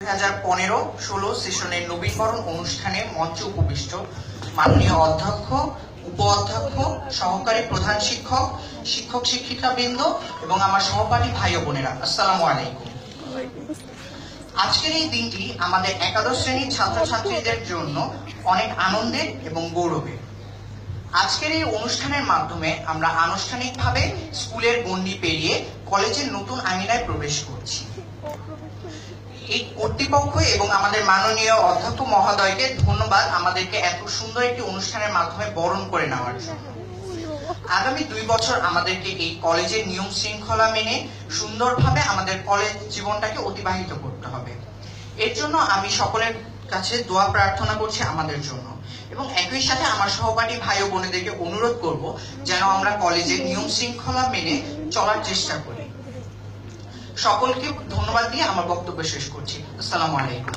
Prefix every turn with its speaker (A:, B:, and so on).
A: 2015-16 সেশনের নবীনবরণ অনুষ্ঠানে মঞ্চে উপবিষ্ট মাননীয় অধ্যক্ষ, উপ-অধ্যক্ষ, সহকারী প্রধান শিক্ষক, শিক্ষক শিক্ষিকাবৃন্দ এবং আমার সহপাঠী ভাই ও বোনেরা, আসসালামু আলাইকুম। আজকের এই দিনটি আমাদের একাদশ শ্রেণীর ছাত্রছাত্রীদের জন্য অনেক আনন্দের এবং গৌরবের। আজকের এই অনুষ্ঠানের মাধ্যমে আমরা আনুষ্ঠানিকভাবে স্কুলের গণ্ডি পেরিয়ে কলেজের নতুন আঙিনায় প্রবেশ করছি। এই কর্তৃপক্ষ এবং আমাদের মাননীয় অধ্যক্ষ মহোদয়কে ধন্যবাদ আমাদেরকে এত সুন্দর একটি অনুষ্ঠানের মাধ্যমে বরণ করে নেওয়ার জন্য। আগামী 2 বছর আমাদেরকে এই কলেজের নিয়ম শৃঙ্খলা মেনে সুন্দরভাবে আমাদের কলেজ জীবনটাকে অতিবাহিত করতে হবে। এর জন্য আমি সকলের কাছে দোয়া প্রার্থনা করছি আমাদের জন্য, এবং একই সাথে আমার সহপাঠী ভাই ও বোনেদেরকে অনুরোধ করব যেন আমরা কলেজের নিয়ম শৃঙ্খলা মেনে চলার চেষ্টা করি। সকলকে ধন্যবাদ দিয়ে আমার বক্তব্য শেষ করছি। আসসালামু আলাইকুম।